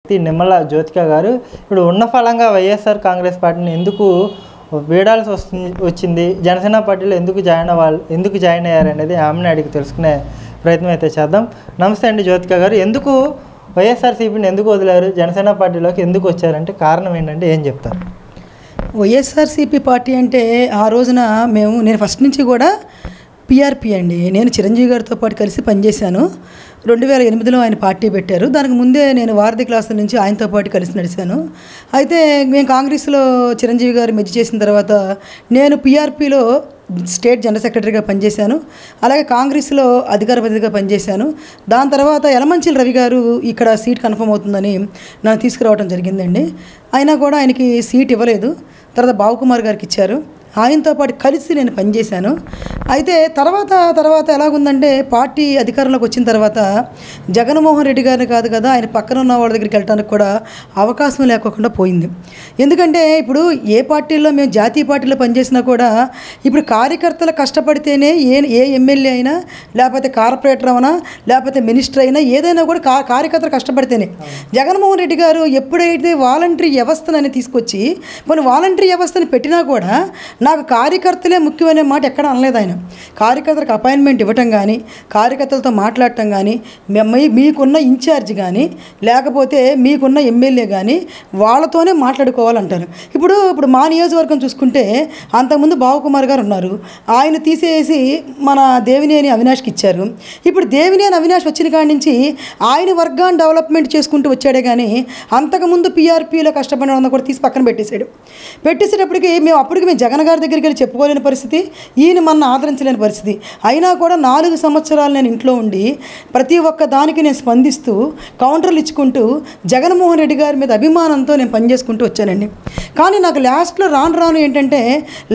నిమ్మల జ్యోతిక గారు ఇప్పుడు ఉన్న ఫలంగా వైఎస్ఆర్ కాంగ్రెస్ పార్టీని ఎందుకు వీడాల్సి వచ్చింది, జనసేన పార్టీలో ఎందుకు జాయిన్ అయ్యారనేది ఆమెను అడిగి తెలుసుకునే ప్రయత్నం అయితే చేద్దాం. నమస్తే అండి జ్యోతిక గారు. ఎందుకు వైఎస్ఆర్సీపీని ఎందుకు వదిలారు, జనసేన పార్టీలోకి ఎందుకు వచ్చారంటే కారణం ఏంటంటే ఏం చెప్తారు? వైఎస్ఆర్సీపీ పార్టీ అంటే ఆ రోజున నేను ఫస్ట్ నుంచి కూడా పిఆర్పి అండి. నేను చిరంజీవి గారితో పాటు కలిసి పనిచేశాను. 2008లో ఆయన పార్టీ పెట్టారు. దానికి ముందే నేను వారధి క్లాసుల నుంచి ఆయనతో పాటు కలిసి నడిచాను. అయితే మేము కాంగ్రెస్లో చిరంజీవి గారు మెర్జ్ చేసిన తర్వాత నేను పిఆర్పిలో స్టేట్ జనరల్ సెక్రటరీగా పనిచేశాను. అలాగే కాంగ్రెస్లో అధికార ప్రతినిధిగా పనిచేశాను. దాని తర్వాత యలమంచిలి రవి గారు ఇక్కడ సీట్ కన్ఫర్మ్ అవుతుందని నన్ను తీసుకురావడం జరిగిందండి. అయినా కూడా ఆయనకి సీట్ ఇవ్వలేదు. తర్వాత బాబుకుమార్ గారికి ఇచ్చారు. ఆయనతో పాటు కలిసి నేను పనిచేశాను. అయితే తర్వాత ఎలాగుందంటే పార్టీ అధికారంలోకి వచ్చిన తర్వాత జగన్మోహన్ రెడ్డి గారిని కాదు కదా, ఆయన పక్కన ఉన్న వాళ్ళ దగ్గరికి వెళ్ళడానికి కూడా అవకాశం లేకుండా పోయింది. ఎందుకంటే ఇప్పుడు ఏ పార్టీల్లో మేము జాతీయ పార్టీలో పనిచేసినా కూడా ఇప్పుడు కార్యకర్తలు కష్టపడితేనే ఏ ఎమ్మెల్యే అయినా, లేకపోతే కార్పొరేటర్ అయినా, లేకపోతే మినిస్టర్ అయినా, ఏదైనా కూడా కార్యకర్తలు కష్టపడితేనే. జగన్మోహన్ రెడ్డి గారు ఎప్పుడైతే వాలంటరీ వ్యవస్థను తీసుకొచ్చి కొన్ని వాలంటరీ వ్యవస్థను పెట్టినా కూడా నాకు కార్యకర్తలే ముఖ్యమనే మాట ఎక్కడ అనలేదు ఆయన. కార్యకర్తలకు అపాయింట్మెంట్ ఇవ్వటం కానీ, కార్యకర్తలతో మాట్లాడటం కానీ, మీకున్న ఇన్ఛార్జ్ కానీ, లేకపోతే మీకున్న ఎమ్మెల్యే కానీ వాళ్ళతోనే మాట్లాడుకోవాలంటారు. ఇప్పుడు మా నియోజకవర్గం చూసుకుంటే అంతకుముందు బాబుకుమార్ గారు ఉన్నారు. ఆయన తీసేసి మన దేవినేని అవినాష్కి ఇచ్చారు. ఇప్పుడు దేవినేని అవినాష్ వచ్చిన కాడి నుంచి ఆయన వర్గాన్ని డెవలప్మెంట్ చేసుకుంటూ వచ్చాడే కానీ అంతకుముందు పిఆర్పీలో కష్టపడిన వాళ్ళని కూడా తీసి పక్కన పెట్టేసేటప్పటికి మేము జగన్ గారి దగ్గరికి వెళ్ళి చెప్పుకోలేని పరిస్థితి, ఈయన మన ఆదరించలేని పరిస్థితి. అయినా కూడా 4 సంవత్సరాలు నేను ఇంట్లో ఉండి ప్రతి ఒక్క దానికి నేను స్పందిస్తూ కౌంటర్లు ఇచ్చుకుంటూ జగన్మోహన్ రెడ్డి గారి మీద అభిమానంతో నేను పనిచేసుకుంటూ వచ్చానండి. కానీ నాకు లాస్ట్లో రాను ఏంటంటే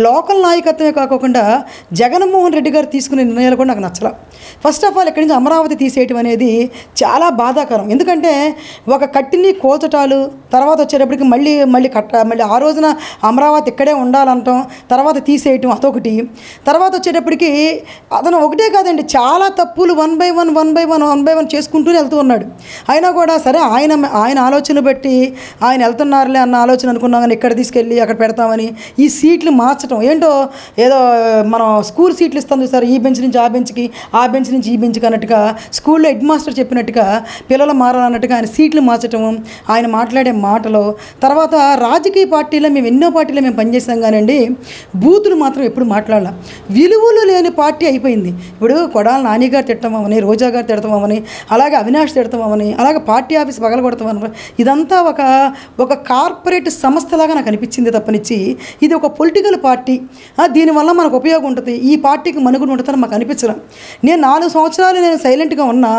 లోకల్ నాయకత్వమే కాకుండా జగన్మోహన్ రెడ్డి గారు తీసుకునే నిర్ణయాలు కూడా నాకు నచ్చల. ఫస్ట్ ఆఫ్ ఆల్ ఇక్కడి నుంచి అమరావతి తీసేయటం అనేది చాలా బాధాకరం. ఎందుకంటే ఒక కట్టిని కోచటాలు, తర్వాత వచ్చేటప్పటికి మళ్ళీ ఆ రోజున అమరావతి ఇక్కడే ఉండాలంటాం, తర్వాత తీసేయటం అదొకటి. తర్వాత వచ్చేటప్పటికి అతను ఒకటే కాదండి, చాలా తప్పులు వన్ బై వన్ చేసుకుంటూనే వెళ్తూ ఉన్నాడు. అయినా కూడా సరే ఆయన ఆలోచన బట్టి ఆయన వెళ్తున్నారులే అన్న ఆలోచన అనుకున్నాం. కానీ ఇక్కడ తీసుకెళ్ళి అక్కడ పెడతామని ఈ సీట్లు మార్చడం ఏంటో, ఏదో మనం స్కూల్ సీట్లు ఇస్తాం చూసారు, ఈ బెంచ్ నుంచి ఆ బెంచ్కి, ఆ బెంచ్ నుంచి ఈ బెంచ్కి అన్నట్టుగా స్కూల్లో హెడ్ మాస్టర్ చెప్పినట్టుగా పిల్లలు మారాలన్నట్టుగా ఆయన సీట్లు మార్చడం, ఆయన మాట్లాడే మాటలు. తర్వాత రాజకీయ పార్టీలో ఎన్నో పార్టీలో మేము పనిచేసాం కానండి, బూతులు మాత్రం ఎప్పుడు మాట్లాడాల. విలువలు లేని పార్టీ అయిపోయింది. ఇప్పుడు కొడాల నాని గారు తిడతామని, రోజా గారు తిడతామని, అలాగే అవినాష్ తిడతామని, అలాగే పార్టీ ఆఫీస్ పగలగొడతామని, ఇదంతా ఒక కార్పొరేట్ సంస్థలాగా నాకు అనిపించింది తప్పనిచ్చి ఇది ఒక పొలిటికల్ పార్టీ, దీనివల్ల మనకు ఉపయోగం ఉంటుంది, ఈ పార్టీకి మనుగడ ఉంటుందని మాకు అనిపించడం. నేను 4 సంవత్సరాలు నేను సైలెంట్గా ఉన్నా,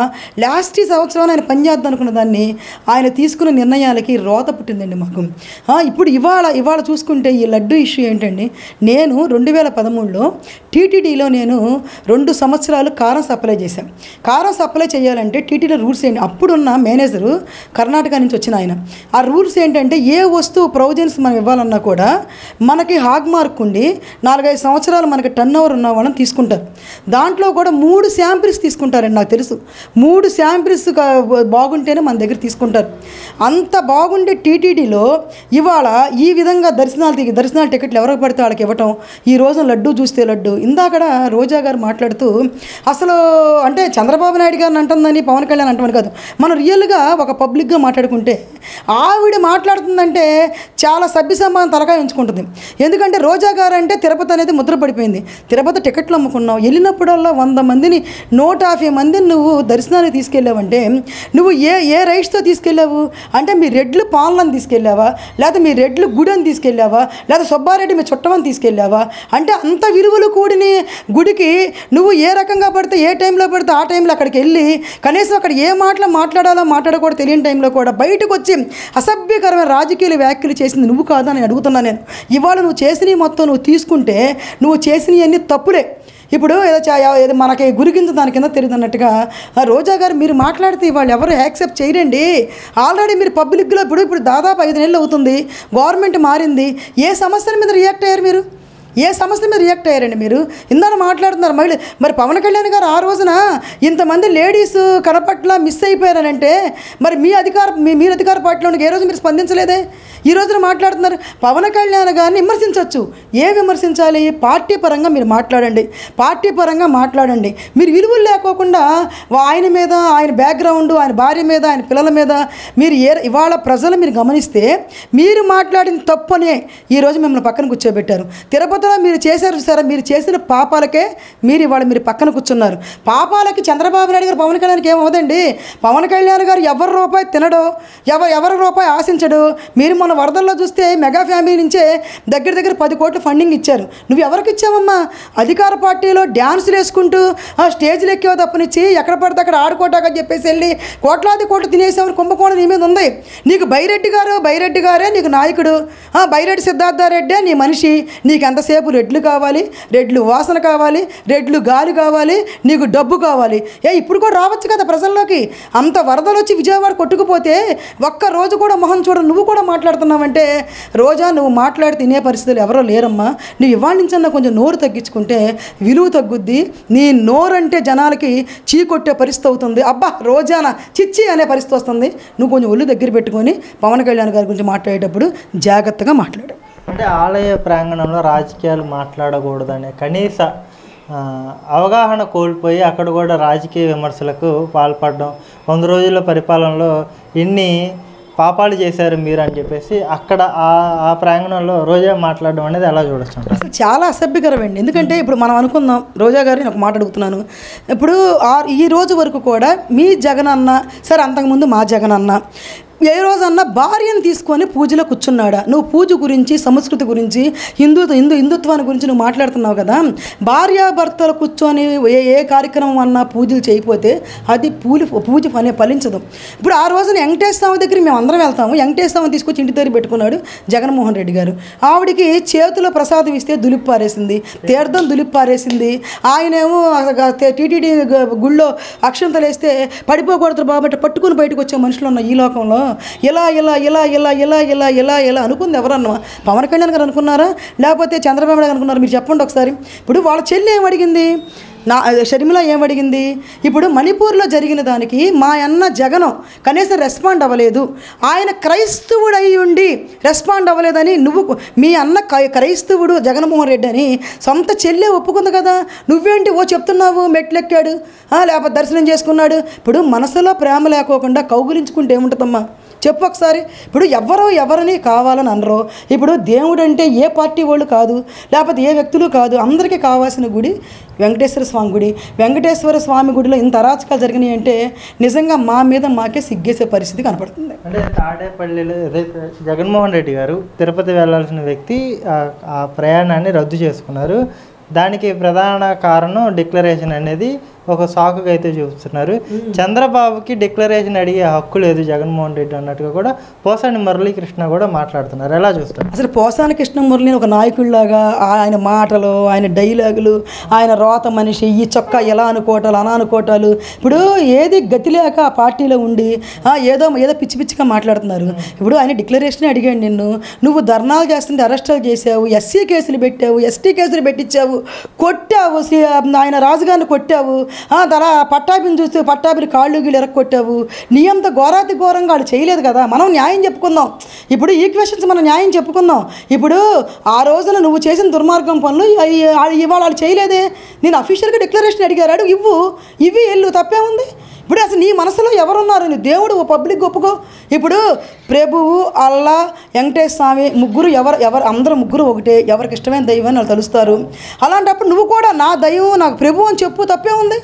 లాస్ట్ సంవత్సరం ఆయన పనిచేద్దాం అనుకున్న దాన్ని ఆయన తీసుకున్న నిర్ణయాలకి రోత పుట్టిందండి మాకు. ఇప్పుడు ఇవాళ చూసుకుంటే ఈ లడ్డు ఇష్యూ ఏంటండి, నేను 2013లో టీటీడీలో నేను 2 సంవత్సరాలు కారం సప్లై చేశాను. కారం సప్లై చేయాలంటే టీటీడీ రూల్స్ ఏంటి, అప్పుడున్న మేనేజరు కర్ణాటక నుంచి వచ్చిన ఆయన, ఆ రూల్స్ ఏంటంటే ఏ వస్తువు ప్రొవిజన్స్ మనం ఇవ్వాలన్నా కూడా మనకి హాగ్ మార్క్ ఉండి 4-5 సంవత్సరాలు మనకి టర్న్ ఓవర్ ఉన్న వాళ్ళని తీసుకుంటారు. దాంట్లో కూడా 3 శాంపిల్స్ తీసుకుంటారండి. నాకు తెలుసు 3 శాంపిల్స్ బాగుంటేనే మన దగ్గర తీసుకుంటారు. అంత బాగుండే టీటీడీలో ఇవాళ ఈ విధంగా దర్శనాల టికెట్లు ఎవరికి పడితే వాళ్ళకి ఇవ్వటం, ఈ రోజున లడ్డు చూస్తే లడ్డు. ఇందాకడ రోజా గారు మాట్లాడుతూ అసలు అంటే చంద్రబాబు నాయుడు గారిని అంటుందని పవన్ కళ్యాణ్ అంటామని కాదు, మనం రియల్గా ఒక పబ్లిక్గా మాట్లాడుకుంటే ఆవిడ మాట్లాడుతుందంటే చాలా సభ్య సమానం తలకాయ ఉంచుకుంటుంది. ఎందుకంటే రోజా గారు అంటే తిరుపతి అనేది ముద్ర పడిపోయింది. తిరుపతి టికెట్లు అమ్ముకున్నావు, వెళ్ళినప్పుడల్లా 100 మందిని 150 మందిని నువ్వు దర్శనానికి తీసుకెళ్ళావంటే నువ్వు ఏ రైట్స్తో తీసుకెళ్ళావు అంటే మీ రెడ్లు పాలనని తీసుకెళ్ళావా, లేదా మీ రెడ్లు గుడని తీసుకెళ్ళావా, లేదా సుబ్బారెడ్డి మీ చుట్టమని తీసుకెళ్ళావా? అంటే అంత విలువలు కూడిని గుడికి నువ్వు ఏ రకంగా పడితే ఏ టైంలో పడితే ఆ టైంలో అక్కడికి వెళ్ళి కనీసం అక్కడ ఏ మాటలు మాట్లాడాలో మాట్లాడకూడదు తెలియని టైంలో కూడా బయటకు వచ్చి అసభ్యకరమైన రాజకీయ వ్యాఖ్యలు చేసింది నువ్వు కాదని అడుగుతున్నా నేను. ఇవాళ నువ్వు చేసినవి మొత్తం నువ్వు తీసుకుంటే నువ్వు చేసినవన్నీ తప్పులే. ఇప్పుడు ఏదో మనకి గురికింద దాని కింద తెలియదు అన్నట్టుగా రోజా గారు మీరు మాట్లాడితే వాళ్ళు ఎవరు యాక్సెప్ట్ చేయరండి. ఆల్రెడీ మీరు పబ్లిక్లో ఇప్పుడు దాదాపు 5 నెలలు అవుతుంది, గవర్నమెంట్ మారింది, ఏ సమస్యల మీద రియాక్ట్ అయ్యారు మీరు? ఏ సమస్య మీద రియాక్ట్ అయ్యారండి మీరు? ఇందాక మాట్లాడుతున్నారు మహిళ. మరి పవన్ కళ్యాణ్ గారు ఆ రోజున ఇంతమంది లేడీస్ కనపట్ల మిస్ అయిపోయారనంటే మరి మీరు అధికార పార్టీలోనికి ఏ రోజు మీరు స్పందించలేదే? ఈ రోజున మాట్లాడుతున్నారు. పవన్ కళ్యాణ్ గారిని విమర్శించవచ్చు. ఏ విమర్శించాలి? పార్టీ పరంగా మీరు మాట్లాడండి, పార్టీ పరంగా మాట్లాడండి. మీరు విలువలు లేకోకుండా ఆయన మీద, ఆయన బ్యాక్గ్రౌండ్, ఆయన భార్య మీద, ఆయన పిల్లల మీద మీరు ఇవాళ ప్రజలు మీరు గమనిస్తే మీరు మాట్లాడిన తప్పనే ఈరోజు మిమ్మల్ని పక్కన కూర్చోబెట్టారు. తిరుపతిలో మీరు చేశారు సరే, మీరు చేసిన పాపాలకే ఇవాళ మీరు పక్కన కూర్చున్నారు. పాపాలకి చంద్రబాబు నాయుడు గారు పవన్ కళ్యాణ్కి ఏమవుదండి? పవన్ కళ్యాణ్ గారు ఎవరి రూపాయి తినడు, ఎవరి రూపాయి ఆశించడు. మీరు మన వరదల్లో చూస్తే మెగా ఫ్యామిలీ నుంచే దగ్గర 10 కోట్ల ఫండింగ్ ఇచ్చారు. నువ్వు ఎవరికి ఇచ్చావమ్మా? అధికార పార్టీలో డ్యాన్సులు వేసుకుంటూ స్టేజ్లు ఎక్కేవో తప్పనిచ్చి ఎక్కడ పడితే అక్కడ ఆడుకోటాకని చెప్పేసి వెళ్ళి కోట్లాది కోట్లు తినేసేవారు కుంభకోణం నీ మీద ఉంది. నీకు బైరెడ్డి గారే నీకు నాయకుడు. బైరెడ్డి సిద్ధార్థారెడ్డే నీ మనిషి. నీకు ఎంతసేపు రెడ్లు కావాలి, రెడ్లు వాసన కావాలి, రెడ్లు గాలి కావాలి, నీకు డబ్బు కావాలి. ఇప్పుడు కూడా రావచ్చు కదా ప్రజల్లోకి. అంత వరదలు వచ్చి విజయవాడ కొట్టుకుపోతే ఒక్క రోజు కూడా మొహం చూడ నువ్వు కూడా మాట్లాడుతున్నావంటే రోజా నువ్వు మాట్లాడి తినే పరిస్థితులు ఎవరో లేరమ్మా. నువ్వు ఇవాళ నుంచన్నా కొంచెం నోరు తగ్గించుకుంటే విలువ తగ్గుద్ది. నీ నోరంటే జనాలకి చీకొట్టే పరిస్థితి అవుతుంది. అబ్బా రోజానా చిచ్చి అనే పరిస్థితి వస్తుంది. నువ్వు కొంచెం ఒళ్ళు దగ్గర పెట్టుకొని పవన్ కళ్యాణ్ గారి గురించి మాట్లాడేటప్పుడు జాగ్రత్తగా మాట్లాడు. అంటే ఆలయ ప్రాంగణంలో రాజకీయాలు మాట్లాడకూడదనే కనీస అవగాహన కోల్పోయి అక్కడ కూడా రాజకీయ విమర్శలకు పాల్పడడం, 100 రోజుల పరిపాలనలో ఎన్ని పాపాలు చేశారు మీరు అని చెప్పేసి అక్కడ ఆ ప్రాంగణంలో రోజా మాట్లాడడం అనేది ఎలా చూడొచ్చు? అసలు చాలా అసభ్యకరమండి. ఎందుకంటే ఇప్పుడు మనం అనుకుందాం, రోజా గారిని ఒక మాట అడుగుతున్నాను. ఇప్పుడు ఈ రోజు వరకు కూడా మీ జగన్ అన్న సరే, అంతకుముందు మా జగన్ అన్న ఏ రోజన్నా భార్యను తీసుకొని పూజలో కూర్చున్నాడా? నువ్వు పూజ గురించి, సంస్కృతి గురించి, హిందుత్వాన్ని గురించి నువ్వు మాట్లాడుతున్నావు కదా. భార్యాభర్తలు కూర్చొని ఏ కార్యక్రమం అన్నా పూజలు చేయకపోతే అది పూజ పని ఫలించదు. ఇప్పుడు ఆ రోజున వెంకటేశ్వర స్వామి దగ్గర మేము అందరం వెళ్తాము. వెంకటేశ్వర స్వామి తీసుకొచ్చి ఇంటి దగ్గర పెట్టుకున్నాడు జగన్మోహన్ రెడ్డి గారు. ఆవిడికి చేతిలో ప్రసాదం ఇస్తే దులిపి పారేసింది, తీర్థం దులిపి పారేసింది. ఆయనేమో టీటీడీ గుళ్ళో అక్షంతలు వేస్తే పడిపోకూడదు బాబట్టి పట్టుకుని బయటకు వచ్చే మనుషులు ఉన్న ఈ లోకంలో ఇలా అనుకుంది ఎవరన్నా? పవన్ కళ్యాణ్ గారు అనుకున్నారా, లేకపోతే చంద్రబాబు నాయుడు అనుకున్నారా? మీరు చెప్పండి ఒకసారి. ఇప్పుడు వాళ్ళ చెల్లి ఏమడిగింది, షర్మిల ఏమడిగింది? ఇప్పుడు మణిపూర్లో జరిగిన దానికి మా అన్న జగనం కనీసం రెస్పాండ్ అవ్వలేదు. ఆయన క్రైస్తవుడు అయి ఉండి రెస్పాండ్ అవ్వలేదని మీ అన్న క్రైస్తవుడు జగన్మోహన్ రెడ్డి అని సొంత చెల్లె ఒప్పుకుంది కదా. నువ్వేంటి చెప్తున్నావు? మెట్లెక్కాడు, లేకపోతే దర్శనం చేసుకున్నాడు. ఇప్పుడు మనసులో ప్రేమ లేకోకుండా కౌగులించుకుంటే ఏముంటుందమ్మా చెప్పు ఒకసారి. ఇప్పుడు ఎవరిని కావాలని అనరు. ఇప్పుడు దేవుడు అంటే ఏ పార్టీ వాళ్ళు కాదు, లేకపోతే ఏ వ్యక్తులు కాదు, అందరికీ కావాల్సిన గుడి వెంకటేశ్వర స్వామి గుడి. వెంకటేశ్వర స్వామి గుడిలో ఇంత అరాచకాలు జరిగినాయి అంటే నిజంగా మాకే సిగ్గేసే పరిస్థితి కనపడుతుంది. అంటే తాడేపల్లిలో జగన్మోహన్ రెడ్డి గారు తిరుపతి వెళ్ళాల్సిన వ్యక్తి ఆ ప్రయాణాన్ని రద్దు చేసుకున్నారు. దానికి ప్రధాన కారణం డిక్లరేషన్ అనేది ఒక సాకుగా అయితే చూస్తున్నారు. చంద్రబాబుకి డిక్లరేషన్ అడిగే హక్కు లేదు జగన్మోహన్ రెడ్డి అన్నట్టుగా కూడా పోసాని మురళీకృష్ణ కూడా మాట్లాడుతున్నారు. ఎలా చూస్తారు? అసలు పోసాని కృష్ణ మురళిని ఒక నాయకుడిలాగా ఆయన మాటలు, ఆయన డైలాగులు, ఆయన రోత మనిషి, ఈ చొక్కా ఎలా అనుకోవటాలు అలా అనుకోవటాలు, ఇప్పుడు ఏది గతి లేక ఆ పార్టీలో ఉండి ఏదో పిచ్చిగా మాట్లాడుతున్నారు. ఇప్పుడు ఆయన డిక్లరేషన్ అడిగాడు నిన్ను, నువ్వు ధర్నాలు చేస్తుంటే అరెస్టులు చేసావు, ఎస్సీ కేసులు పెట్టావు, ఎస్టీ కేసులు పెట్టించావు, కొట్టావు, ఆయన రాజుగారిని కొట్టావు, తలా పట్టాభిని చూస్తే పట్టాభిని కాళ్ళు గీళ్ళు ఎరక్కొట్టావు. నీ అంత ఘోరాతి ఘోరంగా వాళ్ళు చేయలేదు కదా. మనం న్యాయం చెప్పుకుందాం. ఇప్పుడు ఈ క్వశ్చన్స్ మనం న్యాయం చెప్పుకుందాం. ఇప్పుడు ఆ రోజున నువ్వు చేసిన దుర్మార్గం పనులు ఇవాళ వాళ్ళు చేయలేదే. నేను అఫీషియల్గా డిక్లరేషన్ అడిగారు, ఇవి వెళ్ళు, తప్పేముంది? ఇప్పుడు అసలు నీ మనసులో ఎవరున్నారు? నీ దేవుడు పబ్లిక్ ఒప్పుకో. ఇప్పుడు ప్రభువు, అల్లా, వెంకటేశ్వర స్వామి ముగ్గురు ఎవరు అందరూ ముగ్గురు ఒకటే. ఎవరికి ఇష్టమైన దైవం అని వాళ్ళు తెలుస్తారు. అలాంటప్పుడు నువ్వు కూడా నా దైవం, నాకు ప్రభు అని చెప్పు, తప్పే ఉంది.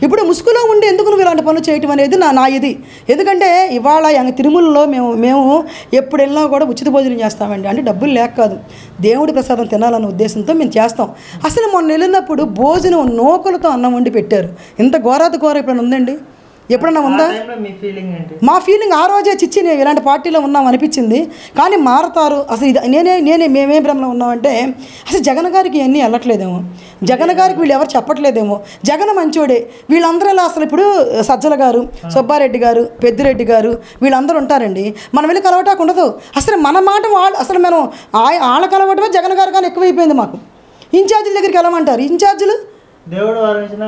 ఇప్పుడు ముసుగులో ఉండి ఎందుకు నువ్వు ఇలాంటి పనులు చేయటం అనేది నా ఇది. ఎందుకంటే ఇవాళ తిరుమలలో మేము ఎప్పుడు వెళ్ళినా కూడా ఉచిత భోజనం చేస్తామండి. అంటే డబ్బులు లేక కాదు, దేవుడి ప్రసాదం తినాలన్న ఉద్దేశంతో మేము చేస్తాం. అసలు మొన్న వెళ్ళినప్పుడు భోజనం నూకలతో అన్నం వండి పెట్టారు. ఇంత ఘోరాతి ఘోర ఎప్పుడైనా ఉందండి? ఎప్పుడన్నా ఉందా? మా ఫీలింగ్ ఆ రోజే చిచ్చి నేను ఇలాంటి పార్టీలో ఉన్నాం అనిపించింది. కానీ మారతారు. అసలు మేమేం భ్రమలో ఉన్నామంటే అసలు జగన్ గారికి ఇవన్నీ వెళ్ళట్లేదేమో, జగన్ గారికి వీళ్ళు ఎవరు చెప్పట్లేదేమో. జగన్ మంచోడే, వీళ్ళందరూ ఇలా అసలు ఇప్పుడు సజ్జల గారు, సుబ్బారెడ్డి గారు, పెద్దిరెడ్డి గారు వీళ్ళందరూ ఉంటారండి. మనం వెళ్ళి కలవటానికి ఉండదు. అసలు మన మాట అసలు మనం వాళ్ళ కలవటమే జగన్ గారు కానీ ఎక్కువైపోయింది మాకు. ఇన్ఛార్జీల దగ్గరికి వెళ్ళమంటారు. ఇన్ఛార్జీలు దేవుడు వరించిన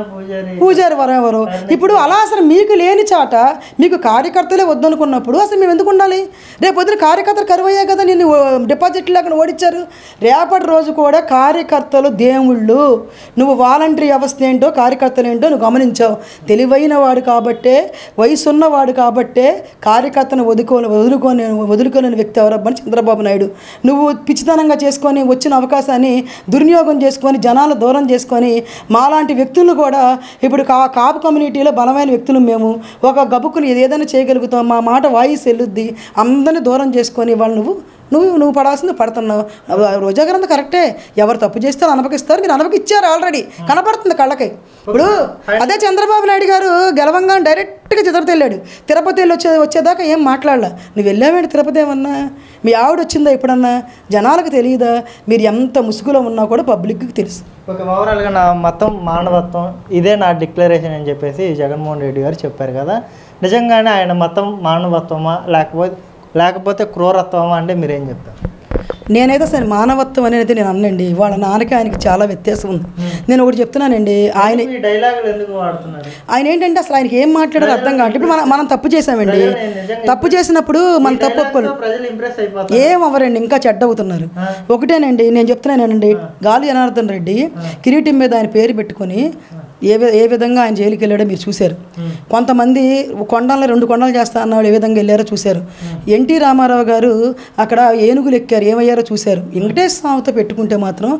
పూజారి వరెవరు. ఇప్పుడు అలా అసలు మీకు లేని చాట మీకు కార్యకర్తలే వద్దనుకున్నప్పుడు అసలు మేము ఎందుకు ఉండాలి? రేపు పొద్దున కార్యకర్తలు కరువయ్యా కదా నేను డిపాజిట్లు లేకుండా ఓడించారు. రేపటి రోజు కూడా కార్యకర్తలు దేవుళ్ళు. నువ్వు వాలంటరీ వ్యవస్థ ఏంటో కార్యకర్తలు ఏంటో నువ్వు గమనించావు. తెలివైన వాడు కాబట్టే, వయసు ఉన్నవాడు కాబట్టే కార్యకర్తను వదులుకోలేని వ్యక్తి ఎవరబ్బని చంద్రబాబు నాయుడు. నువ్వు పిచ్చితనంగా చేసుకొని వచ్చిన అవకాశాన్ని దుర్వినియోగం చేసుకొని జనాలు దూరం చేసుకొని మాలాంటి వ్యక్తులు కూడా ఇప్పుడు కాపు కమ్యూనిటీలో బలమైన వ్యక్తులు మేము ఒక గబుక్కుని ఏదైనా చేయగలుగుతాం. మా మాట వాయిస్ వెళ్ళుద్ది. అందరినీ దూరం చేసుకొని వాళ్ళు నువ్వు పడాల్సింది పడుతున్నావు. రోజా గారు అంతా కరెక్టే. ఎవరు తప్పు చేస్తారు అనుభవిస్తారు. మీరు అనుభవించారు ఆల్రెడీ కనపడుతుంది కళ్ళకి. ఇప్పుడు అదే చంద్రబాబు నాయుడు గారు గెలవంగా డైరెక్ట్గా తిరుపతి వెళ్ళాడు. తిరుపతి వెళ్ళి వచ్చేదాకా ఏం మాట్లాడలా. నువ్వు వెళ్ళావేంటి తిరుపతి ఏమన్నా? మీ ఆవిడ వచ్చిందా ఎప్పుడన్నా? జనాలకు తెలియదా? మీరు ఎంత ముసుగులో ఉన్నా కూడా పబ్లిక్కి తెలుసు. ఒక ఓవరాల్గా నా మతం మానవత్వం ఇదే నా డిక్లరేషన్ అని చెప్పేసి జగన్మోహన్ రెడ్డి గారు చెప్పారు కదా. నిజంగానే ఆయన మతం మానవత్వమా లేకపోతే క్రూరత్వమా అంటే మీరేం చెప్తారు? నేనైతే అసలు మానవత్వం అనేది నేను అన్నండి. వాళ్ళ నాన్నకి ఆయనకి చాలా వ్యత్యాసం ఉంది. నేను ఒకటి చెప్తున్నానండి. ఆయన ఏంటంటే అసలు ఆయనకి ఏం మాట్లాడాలో అర్థం కాదు. ఇప్పుడు మనం తప్పు చేసామండి. తప్పు చేసినప్పుడు మన తప్పు ఒప్పుకోలేదు. ఏం అవ్వరండి, ఇంకా చెడ్డ అవుతున్నారు. ఒకటేనండి నేను చెప్తున్నానండి. గాలి జనార్దన్ రెడ్డి కిరీటం మీద ఆయన పేరు పెట్టుకొని ఏ విధంగా ఆయన జైలుకి వెళ్ళాడో మీరు చూశారు. కొంతమంది కొండల్లో 2 కొండలు చేస్తా అన్నవాళ్ళు ఏ విధంగా వెళ్ళారో చూశారు. ఎన్టీ రామారావు గారు అక్కడ ఏనుగులు ఎక్కారు, ఏమయ్యారో చూశారు. వెంకటేశ్వర స్వామితో పెట్టుకుంటే మాత్రం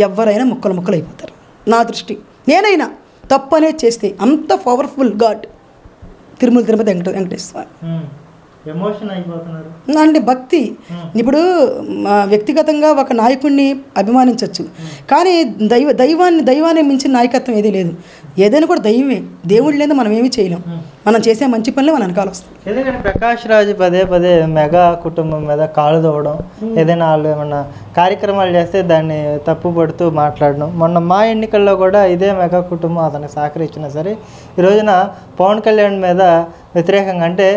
ఎవరైనా ముక్కలు అయిపోతారు. నా దృష్టి నేనైనా తప్పు అనేది చేస్తే అంత పవర్ఫుల్ గాడ్ తిరుపతి వెంకటేశ్వర స్వామి ఎమోషన్ అయిపోతున్నారు అంటే భక్తి. ఇప్పుడు వ్యక్తిగతంగా ఒక నాయకుడిని అభిమానించవచ్చు, కానీ దైవాన్ని మించిన నాయకత్వం ఏదీ లేదు. ఏదైనా కూడా దైవమే. దేవుడు లేదు మనం ఏమీ చేయలేం. మనం చేసే మంచి పనులే మన వెనకాల వస్తాయి. ఎందుకంటే ప్రకాష్ రాజు పదే మెగా కుటుంబం మీద కాళ్ళు తవ్వడం, ఏదైనా వాళ్ళు ఏమన్నా కార్యక్రమాలు చేస్తే దాన్ని తప్పు పడుతూ మాట్లాడడం. మొన్న మా ఎన్నికల్లో కూడా ఇదే మెగా కుటుంబం అతనికి సహకరించినా సరే ఈ రోజున పవన్ కళ్యాణ్ మీద వ్యతిరేకంగా అంటే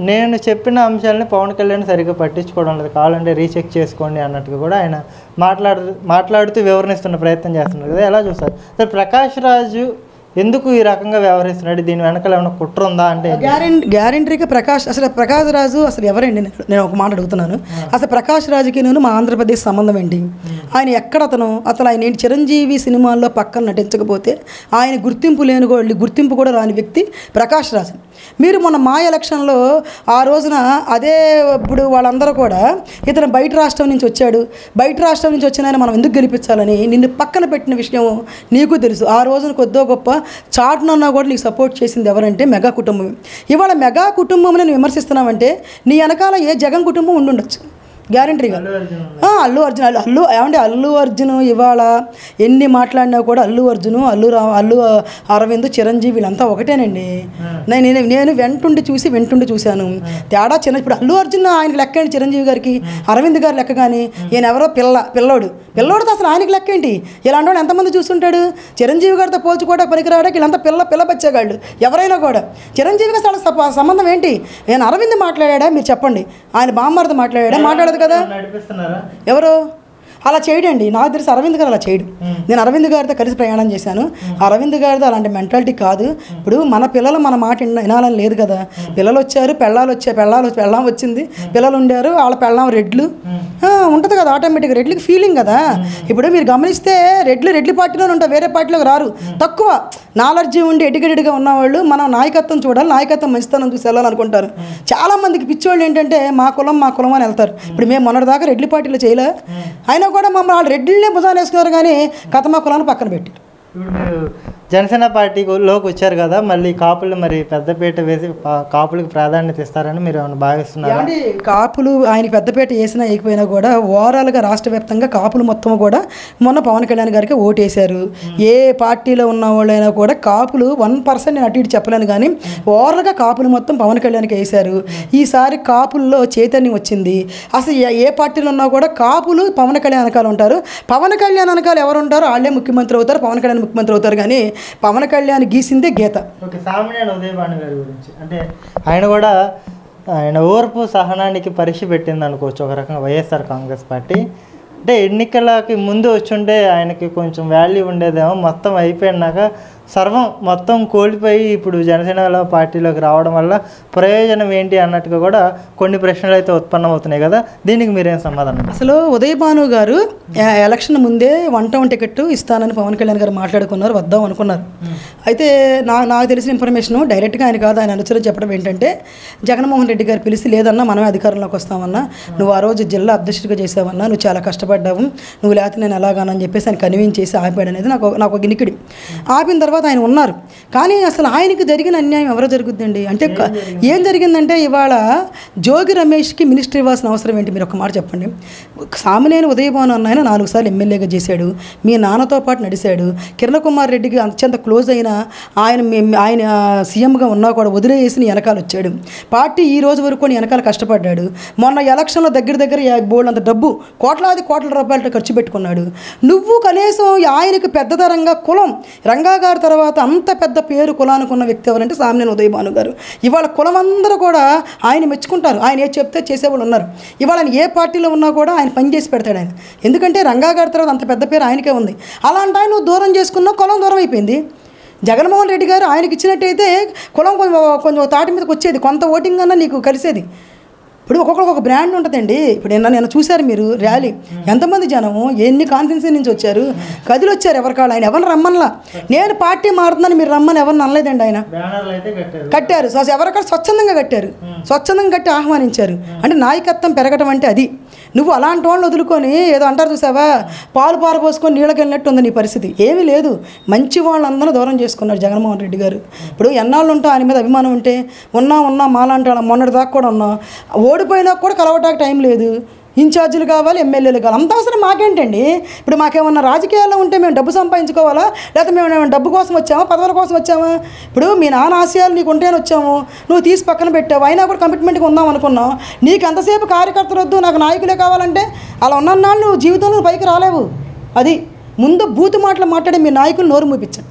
నేను చెప్పిన అంశాలని పవన్ కళ్యాణ్ సరిగ్గా పట్టించుకోవడం లేదు, కావాలంటే రీచెక్ చేసుకోండి అన్నట్టుగా కూడా ఆయన మాట్లాడుతూ వివరణిస్తున్న ప్రయత్నం చేస్తున్నారు కదా. ఎలా చూస్తారు అసలు ప్రకాష్ రాజు ఎందుకు ఈ రకంగా వ్యవహరిస్తున్నాడు? దీని వెనకాల ఏమైనా కుట్ర ఉందా అంటే? గ్యారెంటీగా ప్రకాష్ రాజు అసలు ఎవరండి? నేను ఒక మాట అడుగుతున్నాను. అసలు ప్రకాష్ రాజుకి నేను మా ఆంధ్రప్రదేశ్ సంబంధం ఏంటి? ఆయన ఎక్కడ అసలు ఆయన ఏంటి? చిరంజీవి సినిమాల్లో పక్కన నటించకపోతే ఆయన గుర్తింపు కూడా రాని వ్యక్తి ప్రకాష్ రాజు. మీరు మొన్న మా ఎలక్షన్లో ఆ రోజున అదే ఇప్పుడు వాళ్ళందరూ కూడా ఇతను బయట రాష్ట్రం నుంచి వచ్చిన ఆయన మనం ఎందుకు గెలిపించాలని నిన్ను పక్కన పెట్టిన విషయం నీకు తెలుసు. ఆ రోజున కొద్దో గొప్ప చాటునన్నా కూడా నీకు సపోర్ట్ చేసింది ఎవరంటే మెగా కుటుంబం. ఇవాళ మెగా కుటుంబం నేను విమర్శిస్తున్నామంటే నీ వెనకాల ఏ జగన్ కుటుంబం ఉండుండొచ్చు గ్యారెంటీగా. అల్లు అర్జున్ ఇవాళ ఎన్ని మాట్లాడినా కూడా అల్లు అరవింద్ చిరంజీవి వీళ్ళంతా ఒకటేనండి. నేను వెంటుండి చూశాను తేడా చిన్న. ఇప్పుడు అల్లు అర్జున్ ఆయనకి లెక్క ఏంటి? చిరంజీవి గారికి అరవింద్ గారు లెక్క. కానీ ఈయన ఎవరో పిల్లోడితో అసలు ఆయనకి లెక్క ఏంటి? ఇలాంటి వాడు ఎంతమంది చూస్తుంటాడు? చిరంజీవి గారితో పోల్చుకోవడానికి పనికిరావడానికి వీళ్ళంతా పిల్ల బచ్చేగాళ్ళు ఎవరైనా కూడా. చిరంజీవికి అసలు సంబంధం ఏంటి? నేను అరవింద్ మాట్లాడా మీరు చెప్పండి, ఆయన బామ్మర్ది మాట్లాడదు కదా. ఎవరు అలా చేయడండి? నాకు తెలిసి అరవింద్ గారు అలా చేయడు. నేను అరవింద్ గారితో కలిసి ప్రయాణం చేశాను. అరవింద్ గారితో అలాంటి మెంటాలిటీ కాదు. ఇప్పుడు మన పిల్లలు మన మాట వినాలని లేదు కదా. పిల్లలు వచ్చారు, పెళ్ళాం వచ్చింది, పిల్లలు ఉండారు, వాళ్ళ పెళ్ళాం రెడ్లు ఉంటుంది కదా, ఆటోమేటిక్గా రెడ్లకి ఫీలింగ్ కదా. ఇప్పుడు మీరు గమనిస్తే రెడ్లు పార్టీలోనే ఉంటారు, వేరే పార్టీలోకి రారు. తక్కువ నాలెడ్జీ ఉండి ఎడ్యుకేటెడ్గా ఉన్నవాళ్ళు మనం నాయకత్వం చూడాలి, నాయకత్వం మంచితనం చూసి వెళ్ళాలనుకుంటారు. చాలామందికి పిచ్చోళ్ళు ఏంటంటే మా కులం అని వెళ్తారు. ఇప్పుడు మేము మొన్నటిదాకా రెడ్లి పార్టీలో చేయలే, అయినా కూడా మమ్మల్ని వాళ్ళు రెడ్డినే భుజాన్ని వేసుకున్నారు, కానీ కథ మా కులాన్ని పక్కన పెట్టారు. ఇప్పుడు మీరు జనసేన పార్టీలోకి వచ్చారు కదా, మళ్ళీ కాపులు మరి పెద్దపీట వేసి కాపులకు ప్రాధాన్యత ఇస్తారని మీరు ఏమైనా భావిస్తున్నారు? అంటే కాపులు ఆయనకి పెద్దపీట వేసినా వేయకపోయినా కూడా ఓవరాల్గా రాష్ట్ర వ్యాప్తంగా కాపులు మొత్తం కూడా మొన్న పవన్ కళ్యాణ్ గారికి ఓటేశారు. ఏ పార్టీలో ఉన్న వాళ్ళైనా కూడా కాపులు 1% నేను అటు ఇటు చెప్పలేను, కానీ ఓవరాల్గా కాపులు మొత్తం పవన్ కళ్యాణ్కి వేశారు. ఈసారి కాపుల్లో చైతన్యం వచ్చింది. అసలు ఏ పార్టీలో ఉన్నా కూడా కాపులు పవన్ కళ్యాణ్ వెనకాల ఉంటారు. పవన్ కళ్యాణ్ వెనకాల ఎవరు ఉంటారో వాళ్ళే ముఖ్యమంత్రి అవుతారు, పవన్ కళ్యాణ్ ముఖ్యమంత్రి అవుతారు. కానీ పవన్ కళ్యాణ్ గీసిందే గీత. ఓకే, సామాన్యుడు ఉదయభాను గారి గురించి అంటే ఆయన ఓర్పు సహనానికి పరీక్ష పెట్టింది అనుకోవచ్చు ఒక రకంగా వైఎస్ఆర్ కాంగ్రెస్ పార్టీ. అంటే ఎన్నికలకి ముందు వచ్చుంటే ఆయనకి కొంచెం వాల్యూ ఉండేదేమో, మొత్తం అయిపోయినాక సర్వం మొత్తం కోల్పోయి ఇప్పుడు జనసేన పార్టీలోకి రావడం వల్ల ప్రయోజనం ఏంటి అన్నట్టుగా కూడా కొన్ని ప్రశ్నలు అయితే ఉత్పన్నమవుతున్నాయి కదా, దీనికి మీరేం సమాధానం? అసలు ఉదయ్ భాను గారు ఎలక్షన్ ముందే 1 టౌన్ టికెట్ ఇస్తానని పవన్ కళ్యాణ్ గారు మాట్లాడుకున్నారు, వద్దాం అనుకున్నారు. అయితే నాకు తెలిసిన ఇన్ఫర్మేషన్ డైరెక్ట్గా ఆయన కాదు, ఆయన అనుచరులు చెప్పడం ఏంటంటే జగన్మోహన్ రెడ్డి గారు పిలిచి లేదన్నా మనమే అధికారంలోకి వస్తామన్నా, నువ్వు ఆ రోజు జిల్లా అధ్యక్షుడిగా చేసావన్నా, నువ్వు చాలా కష్టపడ్డావు, నువ్వు లేకపోతే నేను ఎలాగానని చెప్పేసి ఆయన కన్విన్స్ చేసి ఆపాడు అనేది నాకు ఒక గినికిడి. ఆపిన తర్వాత ఆయన ఉన్నారు. కానీ అసలు ఆయనకి జరిగిన అన్యాయం ఎవరో జరుగుద్దండి అంటే ఏం జరిగిందంటే ఇవాళ జోగి రమేష్కి మినిస్టర్ ఇవ్వాల్సిన అవసరం ఏంటి? మీరు ఒక మాట చెప్పండి. సామినేని ఉదయభాను అన్న ఆయన 4 సార్లు ఎమ్మెల్యేగా చేశాడు, మీ నాన్నతో పాటు నడిచాడు, కిరణ్ కుమార్ రెడ్డికి అత్యంత క్లోజ్ అయిన ఆయన సీఎంగా ఉన్నా కూడా వదిలేసి వెనకాల వచ్చాడు. పార్టీ ఈ రోజు వరకు కొన్ని వెనకాల కష్టపడ్డాడు. మొన్న ఎలక్షన్లో దగ్గర బోల్డ్ అంత డబ్బు కోట్ల రూపాయలతో ఖర్చు పెట్టుకున్నాడు. నువ్వు కనీసం ఆయనకు పెద్దతరంగా కులం రంగా గారి తర్వాత అంత పెద్ద పేరు కులానికి ఉన్న వ్యక్తి ఎవరంటే సామినేని ఉదయభాను గారు. ఇవాళ కులం అందరూ కూడా ఆయన మెచ్చుకుంటారు, ఆయన ఏ చెప్తే చేసేవాళ్ళు ఉన్నారు. ఇవాళ ఆయన ఏ పార్టీలో ఉన్నా కూడా ఆయన పని చేసి పెడతాడు ఆయన, ఎందుకంటే రంగా గారి తర్వాత అంత పెద్ద పేరు ఆయనకే ఉంది. అలాంటి ఆయన నువ్వు దూరం చేసుకున్నా కులం దూరం అయిపోయింది. జగన్మోహన్ రెడ్డి గారు ఆయనకి ఇచ్చినట్టయితే కులం కొంచెం తాటి మీదకి వచ్చేది, కొంత ఓటింగ్ అన్నా నీకు కలిసేది. ఇప్పుడు ఒక్కొక్కరికి ఒక బ్రాండ్ ఉంటుందండి. ఇప్పుడు నేను చూశారు మీరు ర్యాలీ, ఎంతమంది జనము, ఎన్ని కాన్ఫరెన్సీ నుంచి వచ్చారు, కదిలి వచ్చారు. ఎవరికాళ్ళు ఆయన ఎవరిని రమ్మనలా. నేను పార్టీ మారుతున్నాను మీరు రమ్మని ఎవరిని అనలేదండి. ఆయన కట్టారు, ఎవరికాళ్ళు స్వచ్ఛందంగా కట్టారు, స్వచ్ఛందంగా కట్టి ఆహ్వానించారు. అంటే నాయకత్వం పెరగటం అంటే అది. నువ్వు అలాంటి వాళ్ళు వదులుకొని ఏదో అంటారు చూసావా, పాలు పారపోసుకొని నీళ్ళకి వెళ్ళినట్టు ఉంది నీ పరిస్థితి. ఏమీ లేదు, మంచి వాళ్ళందరూ దూరం చేసుకున్నారు జగన్మోహన్ రెడ్డి గారు. ఇప్పుడు ఎన్నాళ్ళు ఉంటే ఆయన మీద అభిమానం ఉంటే ఉన్నా మాలాంటి వాళ్ళం మొన్నటి దాకా కూడా ఉన్నాం, ఓడిపోయినా కూడా కలవటానికి టైం లేదు. ఇన్ఛార్జీలు కావాలి, ఎమ్మెల్యేలు కావాలి, అంత అవసరం మాకేంటండి? ఇప్పుడు మాకేమన్నా రాజకీయాల్లో ఉంటే మేము డబ్బు సంపాదించుకోవాలా, లేకపోతే మేము ఏమైనా డబ్బు కోసం వచ్చామా, పదవుల కోసం వచ్చామా? ఇప్పుడు మీ నాన్న ఆశయాలు నీకు ఉంటేనే వచ్చాము, నువ్వు తీసి పక్కన పెట్టావు, అయినా కూడా కమిట్మెంట్గా ఉందాం అనుకున్నావు. నీకు ఎంతసేపు కార్యకర్తలు వద్దు, నాకు నాయకులే కావాలంటే అలా ఉన్నన్నాళ్ళు నువ్వు జీవితంలో పైకి రాలేవు. అది ముందు బూతు మాటలు మాట్లాడే మీ నాయకులు నోరు మూపించండి.